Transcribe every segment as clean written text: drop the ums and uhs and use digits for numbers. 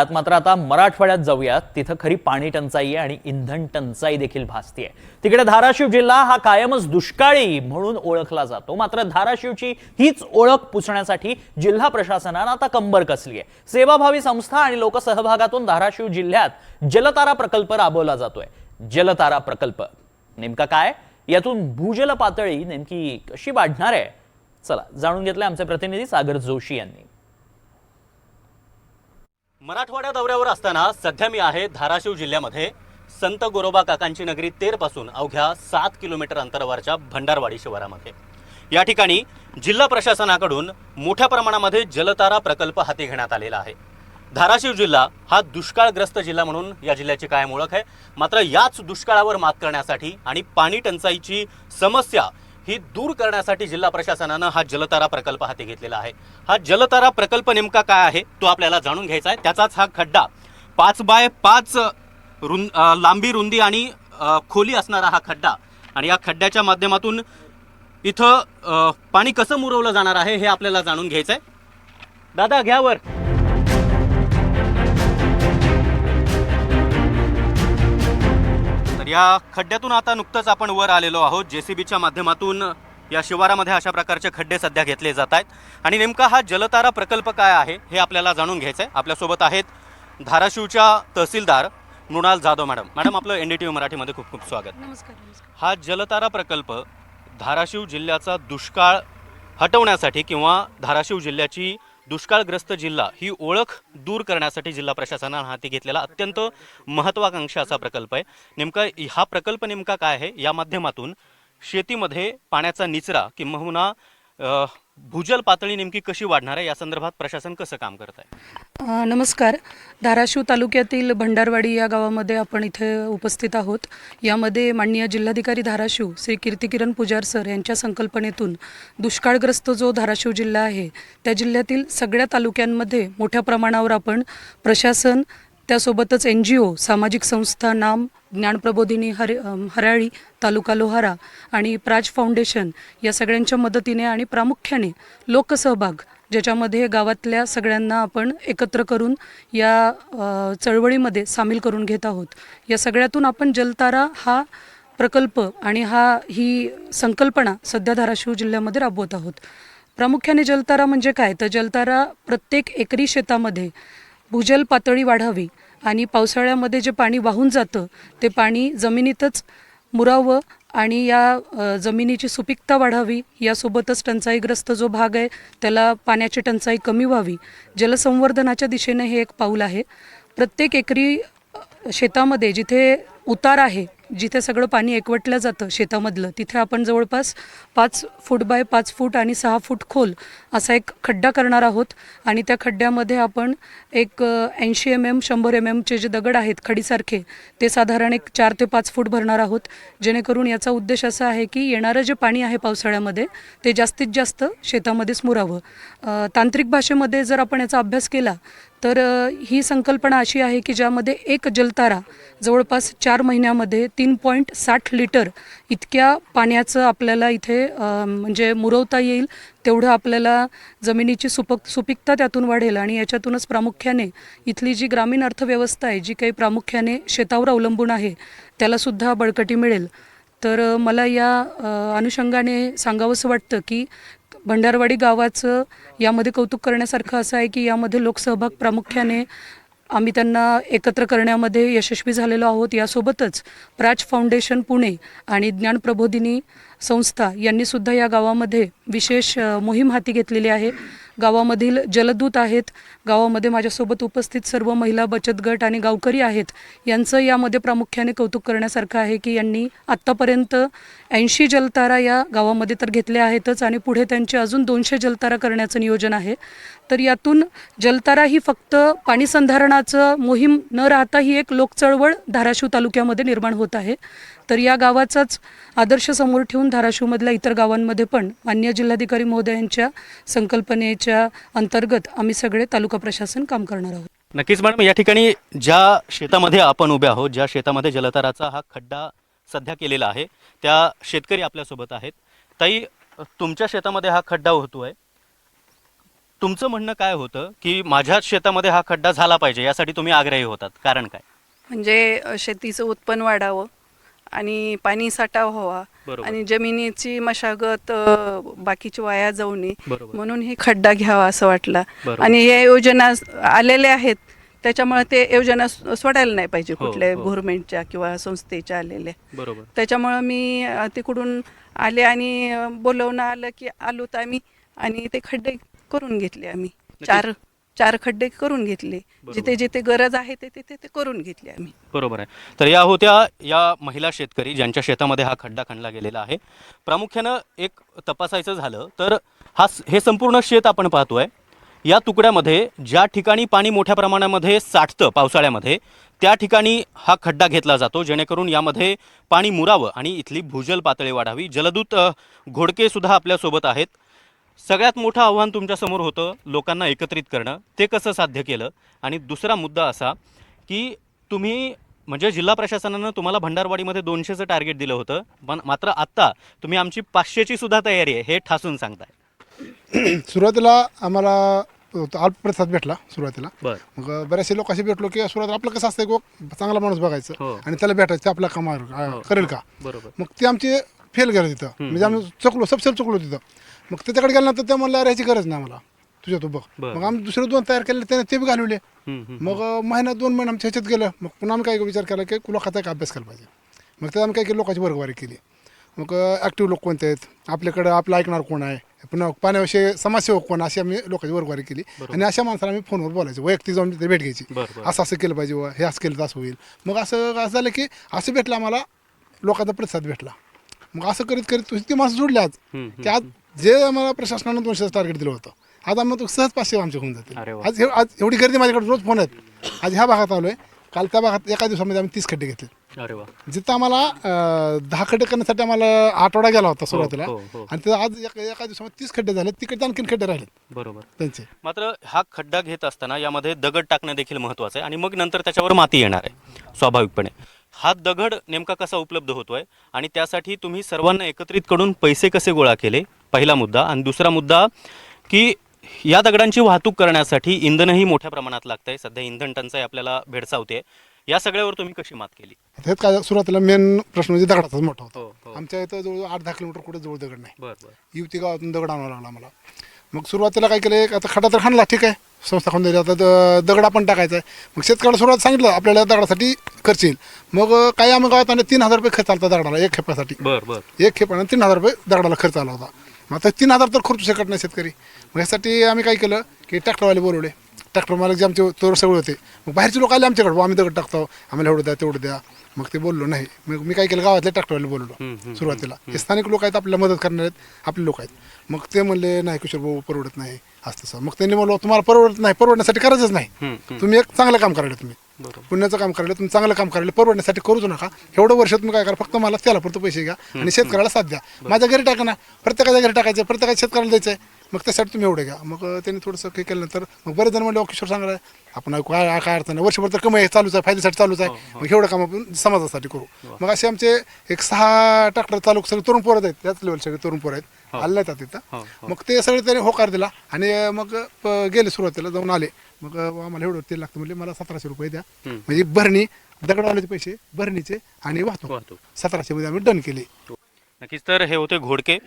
विदर्भात मात्र आता मराठवाड्यात जाऊयात। तिथं खरी पाणी टंचाई आणि इंधन टंचाई देखील भासतीये। तिकडे धाराशिव जिल्हा हा कायमच दुष्काळी म्हणून ओळखला जातो, मात्र धाराशिवची हीच ओळख पुसण्यासाठी जिल्हा प्रशासनाने आता कंबर कसली आहे। सेवाभावी संस्था आणि लोकसहभागातून धाराशिव जिल्ह्यात जलतारा प्रकल्प राबवला जातोय। जलतारा प्रकल्प नेमका काय, यातून भूजल पातळी नेमकी कशी वाढणार आहे, चला जाणून घेतले आमचे प्रतिनिधी सागर जोशी यांनी। मराठवाडा दौऱ्यावर असताना सध्या मी आहे धाराशिव जिल्ह्यामध्ये संत गोरोबा काकांची नगरी तेर पासून अवघ्या 7 किलोमीटर अंतरावरच्या भंडारवाडी शिवारामध्ये। या ठिकाणी जिल्हा प्रशासनाकडून मोठ्या प्रमाणामध्ये जलतारा प्रकल्प हाती घेण्यात आलेला आहे। धाराशिव जिल्हा हा दुष्काळग्रस्त जिल्हा म्हणून या जिल्ह्याची कायम ओळख आहे, मात्र याच दुष्काळावर मात करण्यासाठी आणि पाणी टंचाईची समस्या ही दूर करण्यासाठी जिल्हा प्रशासनाने हा जलतारा प्रकल्प हाती घेतलेला आहे। हा जलतारा प्रकल्प नेमका काय आहे तो आपल्याला जाणून घ्यायचा आहे। त्याचाच हा खड्डा 5 बाय 5 लांबी, रुंदी आणि खोली असणारा हा खड्डा, आणि या खड्ड्याच्या माध्यमातून इथं पाणी कसं मुरवलं जाणार आहे हे आपल्याला जाणून घ्यायचं आहे। दादा घ्या वर। या खड्ड्यातून आता नुकतंच आपण वर आलेलो आहोत। जेसीबीच्या माध्यमातून या शिवारामध्ये अशा प्रकारचे खड्डे सध्या घेतले जात आहेत, आणि नेमका हा जलतारा प्रकल्प काय आहे हे आपल्याला जाणून घ्यायचं आहे। आपल्यासोबत आहेत धाराशिवच्या तहसीलदार मृणाल जाधव मॅडम। मॅडम, आपलं एनडीटीव्ही मराठीमध्ये खूप खूप स्वागत। नमस्कार। हा जलतारा प्रकल्प धाराशिव जिल्ह्याचा दुष्काळ हटवण्यासाठी किंवा धाराशिव जिल्ह्याची दुष्काळग्रस्त जिल्हा ही ओळख दूर करण्यासाठी जिल्हा प्रशासनाने हाती घेतलेला अत्यंत महत्त्वाकांक्षी असा प्रकल्प आहे। नेमका हा प्रकल्प नेमका काय आहे, या माध्यमातून शेतीमध्ये पाण्याचा निचरा किंबहुना भूजल पातळी नेमकी कशी वाढणार आहे या संदर्भात प्रशासन कसं काम करत आहे? नमस्कार। धाराशिव तालुक्यातील भंडारवाडी या गावामध्ये आपण इथे उपस्थित आहोत। यामध्ये माननीय जिल्हाधिकारी धाराशिव श्री कीर्तिकिरण पुजार सर यांच्या संकल्पनेतून दुष्काळग्रस्त जो धाराशिव जिल्हा आहे त्या जिल्ह्यातील सगळ्या तालुक्यांमध्ये मोठ्या प्रमाणावर आपण प्रशासन, त्यासोबतच NGO, सामाजिक संस्था, नाम, ज्ञानप्रबोधिनी, हराळी, तालुका लोहारा आणि प्राज फाउंडेशन या सगळ्यांच्या मदतीने आणि प्रामुख्याने लोकसहभाग, ज्याच्यामध्ये गावातल्या सगळ्यांना आपण एकत्र करून या चळवळीमध्ये सामील करून घेत आहोत। या सगळ्यातून आपण जलतारा हा प्रकल्प आणि ही संकल्पना सध्या धाराशिव जिल्ह्यामध्ये राबवत आहोत। प्रामुख्याने जलतारा म्हणजे काय, तर जलतारा प्रत्येक एकरी शेतामध्ये भूजल पातळी वाढावी आणि पावसाळ्यामध्ये जे पाणी वाहून जातं ते पाणी जमिनीतच मुरावं आणि या जमिनीची सुपीकता वाढावी। यासोबतच टंचाईग्रस्त जो भाग आहे त्याला पाण्याची टंचाई कमी व्हावी। जलसंवर्धनाच्या दिशेने हे एक पाऊल आहे। प्रत्येक एकरी शेतामध्ये जिथे उतार आहे, जिथे सगळं पाणी एकवटलं जातं शेतामधलं, तिथे आपण जवळपास 5 फूट बाय 5 फूट आणि 6 फूट खोल असा एक खड्डा करणार आहोत। आणि त्या खड्ड्यामध्ये आपण एक 80 mm 100 mm जे दगड आहेत खडीसारखे, ते साधारण एक 4 ते 5 फूट भरणार आहोत, जेणेकरून याचा उद्देश असा आहे की येणारं जे पाणी आहे पावसाळ्यामध्ये ते जास्तीत जास्त शेतामध्येच मुरावं। तांत्रिक भाषेमध्ये जर आपण याचा अभ्यास केला तर ही संकल्पना अशी आहे की ज्यामध्ये एक जलतारा जवळपास 4 महिन्यामध्ये 3.60 लिटर इतक्या पाण्याचं आपल्याला इथे म्हणजे मुरवता येईल। तेवढं आपल्याला जमिनीची सुपीकता त्यातून वाढेल आणि याच्यातूनच प्रामुख्याने इथली जी ग्रामीण अर्थव्यवस्था आहे, जी काही प्रामुख्याने शेतावर अवलंबून आहे, त्यालासुद्धा बळकटी मिळेल। तर मला या अनुषंगाने सांगावंसं वाटतं की भंडारवाडी गावाचं यामध्ये कौतुक करण्यासारखं असं आहे की यामध्ये लोकसहभाग प्रामुख्याने आम्ही त्यांना एकत्र करण्यामध्ये यशस्वी झालेलो आहोत। यासोबतच प्राज फाउंडेशन पुणे आणि ज्ञानप्रबोधिनी संस्था यांनीसुद्धा या गावामध्ये विशेष मोहीम हाती घेतलेली आहे। गावामधील जलदूत आहेत, गावामध्ये माझ्यासोबत उपस्थित सर्व महिला बचत गट आणि गावकरी आहेत। यांचं यामध्ये प्रामुख्याने कौतुक करण्यासारखं आहे की यांनी आत्तापर्यंत 80 जलतारा या गावामध्ये तर घेतल्या आहेतच आणि पुढे त्यांचे अजून 200 जलतारा करण्याचं नियोजन आहे। तर यातून जलतारा ही फक्त पाणी संधारणाचं मोहीम न राहता ही एक लोकचळवळ धाराशिव तालुक्यामध्ये निर्माण होत आहे। तर या गावाचाच आदर्श समोर ठेवून धाराशिवमधल्या इतर गावांमध्ये पण माननीय जिल्हाधिकारी महोदयांच्या संकल्पनेच्या अंतर्गत आम्ही सगळे तालुका प्रशासन काम करणार आहोत। नक्कीच मॅडम, या ठिकाणी ज्या शेतामध्ये आपण उभे आहोत, ज्या शेतामध्ये जलताराचा हा खड्डा सध्या केलेला आहे, त्या शेतकरी आपल्यासोबत आहेत। ताई, तुमच्या शेतामध्ये हा खड्डा होतोय, तुमचं म्हणणं काय होतं की माझ्याच शेतामध्ये हा खड्डा झाला पाहिजे, यासाठी तुम्ही आग्रही होतात, कारण काय? म्हणजे शेतीचं उत्पन्न वाढावं आणि पाणी साठा व्हावा बरोबर. आणि जमिनीची मशागत बाकीची वाया जाऊ नये बरोबर. म्हणून हे खड्डा घ्यावा असं वाटलं. बरोबर. आणि या योजना आलेल्या आहेत त्याच्यामुळे ते योजना सोडायला नाही पाहिजे हो, कुठल्या हो. गव्हर्नमेंटच्या किंवा संस्थेच्या आलेल्या. बरोबर. त्याच्यामुळं मी तिकडून आले आणि बोलवणं आलं की आलो तर आम्ही आणि ते खड्डे करून घेतले आम्ही. चार खड्डे करून घेतले. जिथे जिथे गरज आहे ते तिथे ते करून घेतले आम्ही. बरोबर आहे. तर या होत्या या महिला शेतकरी ज्यांच्या शेतामध्ये हा खड्डा खणला गेलेला आहे. प्रामुख्यानं एक तपासायचं झालं तर हे संपूर्ण शेत आपण पाहतोय. या तुकड्यामध्ये ज्या ठिकाणी पाणी मोठ्या प्रमाणामध्ये साठतं पावसाळ्यामध्ये, त्या ठिकाणी हा खड्डा घेतला जातो, जेणेकरून यामध्ये पाणी मुरावं आणि इथली भूजल पातळी वाढावी. जलदूत घोडके सुद्धा आपल्यासोबत आहेत. सगळ्यात मोठं आव्हान तुमच्यासमोर होतं लोकांना एकत्रित करणं, ते कसं साध्य केलं? आणि दुसरा मुद्दा असा की तुम्ही म्हणजे जिल्हा प्रशासनानं तुम्हाला भंडारवाडीमध्ये 200चं टार्गेट दिलं होतं, पण मात्र आत्ता तुम्ही आमची 500ची सुद्धा तयारी आहे हे ठासून सांगताय. सुरुवातीला आम्हाला अल्प प्रतिसाद भेटला सुरुवातीला. बरं. मग बरेचसे लोक असे भेटलो की सुरुवातीला आपलं कसं असतं की चांगला माणूस बघायचं हो. आणि त्याला भेटायचं आपला कामावर करेल का. बरोबर. मग ते आमचे फेल गेलं तिथं. म्हणजे आम्ही सबसेल चुकलो तिथं. मग त्याच्याकडे गेल्यानंतर ते म्हणलं याची गरज नाही आम्हाला, तुझ्या तू बघ. बरं. मग आम्ही दुसरे 2 तयार केले, त्याने ते बी घालवले. मग महिना 2 महिने आमच्या ह्याच्यात गेलं. मग पुन्हा आम्ही काय विचार केला की लोकांचा एक अभ्यास केला पाहिजे. मग त्यात आम्ही काय केलं, लोकांची वर्गवारी केली. मग ॲक्टिव्ह लोक कोणते आहेत, आपल्याकडं आपलं ऐकणार कोण आहे, पुन्हा पाण्याविषयी समाजसेवक कोण, अशी आम्ही लोकांची वर्गवारी केली. आणि अशा माणसाला आम्ही फोनवर बोलायचं, वैयक्तिक जाऊन तिथे भेट घ्यायची. असं असं केलं पाहिजे, हे असं केलं तर असं होईल. मग असं झालं की असं भेटलं आम्हाला, लोकांचा प्रतिसाद भेटला. मग असं करीत करीत ती माणसं जोडली आज की आज जे आम्हाला प्रशासनानं 200चं टार्गेट दिलं होतं, आज आम्हाला सहज 500 आमचे होऊन जाते. आज एवढी गर्दी माझ्याकडे रोज फोन आहेत. आज ह्या भागात आलो आहे, काल त्या भागात एका दिवसामध्ये आम्ही 30 खड्डे घेतले. अरे वा. जिथं आम्हाला 10 खड्डे करण्यासाठी आम्हाला आठवडा गेला होता सुरुवातीला. आणि तिथं आज एका दिवसामध्ये 30 खड्डे झाले. तिकडे आणखीन खड्डे राहिले. बरोबर. त्यांचे मात्र हा खड्डा घेत असताना यामध्ये दगड टाकणं देखील महत्त्वाचं आहे आणि मग नंतर त्याच्यावर माती येणार आहे स्वाभाविकपणे. हा दगड नेमका कसा उपलब्ध होतोय आणि त्यासाठी तुम्ही सर्वांना एकत्रित करून पैसे कसे गोळा केले, पहिला मुद्दा. आणि दुसरा मुद्दा की या दगडांची वाहतूक करण्यासाठी इंधनही मोठ्या प्रमाणात लागतंय. सध्या इंधन टंचाई आपल्याला भेडसावते. या सगळ्यावर तुम्ही कशी मात केली? हेच काय सुरुवातीला मेन प्रश्न म्हणजे दगडाचाच मोठा होता. हो. आमच्या इथं जवळ 8-10 किलोमीटर कुठे जवळ दगड नाही. बरं. युवती गावातून दगड आणावं लागला आम्हाला. मग सुरुवातीला काय केलं, आता खड्डा तर हाणला, ठीक आहे, संस्था खाऊन दिली, आता दगड आपण टाकायचा आहे. मग शेतकऱ्याला सुरुवात सांगितलं आपल्याला दगडासाठी खर्च येईल. मग काही आम्ही गावात आणि 3000 रुपये खर्च आला दगडाला एक खेपासाठी. एक खेपाने 3000 रुपये दगडाला खर्च आला होता. मग आता 3000 तर खर्चू शकत नाही शेतकरी. मग यासाठी आम्ही काय केलं की ट्रॅक्टरवाले बोलवले. ट्रॅक्टर मालक जे आमचे तोर सगळे होते. मग बाहेरचे लोक आले आमच्याकडे, आम्ही दगड टाकतो, आम्हाला एवढं द्या तेवढं द्या. मग ते बोललो नाही. मग मी काय केलं, गावातल्या ट्रॅक्टरवाले बोलवलो सुरुवातीला. हे स्थानिक लोक आहेत, आपल्याला मदत करणार आहेत, आपले लोक आहेत. मग ते म्हणले नाही किशोर भाऊ परवडत नाही असं तसं. मग त्यांनी म्हणलं तुम्हाला परवडत नाही, परवडण्यासाठी करायचंच नाही. तुम्ही एक चांगलं काम करायला, तुम्ही पुण्याचं काम करायला, तुम्ही चांगलं काम करायला, परवडण्यासाठी करूच नका. एवढं वर्ष तुम्ही काय करा, फक्त मला त्याला पुरतं पैसे घ्या आणि शेतकऱ्याला साथ द्या. माझ्या घरी टाका ना, प्रत्येकाच्या घरी टाकायचं, प्रत्येकाच्या शेतकऱ्याला द्यायचं आहे. मग त्यासाठी तुम्ही एवढं घ्या. मग त्यांनी थोडंसं काही केल्यानंतर मग बरेच जण म्हणले किशोर सांगायला आपण काय काय अडचण नाही, वर्षभर तर कमाई चालूच आहे, फायद्यासाठी चालूच आहे. मग एवढं काम आपण समाजासाठी करू. मग असे आमचे एक 6 ट्रॅक्टर चालू सगळे तरुण पोरं आहेत, त्याच लेवल सगळे तरुण पोरं आहेत, आले नाहीत तिथं. मग ते सगळे त्यांनी होकार दिला आणि मग गेले, सुरुवातीला जाऊन आले. मग आम्हाला एवढं तेल लागतं म्हणजे मला 1700 रुपये द्या. म्हणजे भरणी, दगडवाल्याचे पैसे, भरणीचे आणि वाहतूक 1700 मध्ये आम्ही डन केले. नक्कीच. तर हे होते घोडके.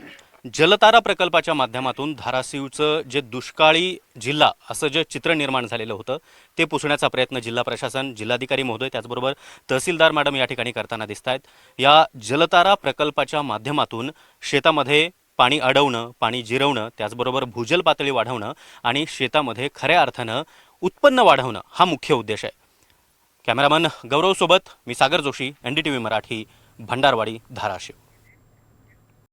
जलतारा प्रकल्पाच्या माध्यमातून धाराशिवचं जे दुष्काळी जिल्हा असं जे चित्र निर्माण झालेलं होतं ते पुसण्याचा प्रयत्न जिल्हा प्रशासन, जिल्हाधिकारी महोदय, त्याचबरोबर तहसीलदार मॅडम या ठिकाणी करताना दिसत आहेत. या जलतारा प्रकल्पाच्या माध्यमातून शेतामध्ये पाणी अडवणं, पाणी जिरवणं, त्याचबरोबर भूजल पातळी वाढवणं आणि शेतामध्ये खऱ्या अर्थानं उत्पन्न वाढवणं हा मुख्य उद्देश आहे. कॅमेरामन गौरव सोबत मी सागर जोशी, NDTV मराठी, भंडारवाडी, धाराशिव.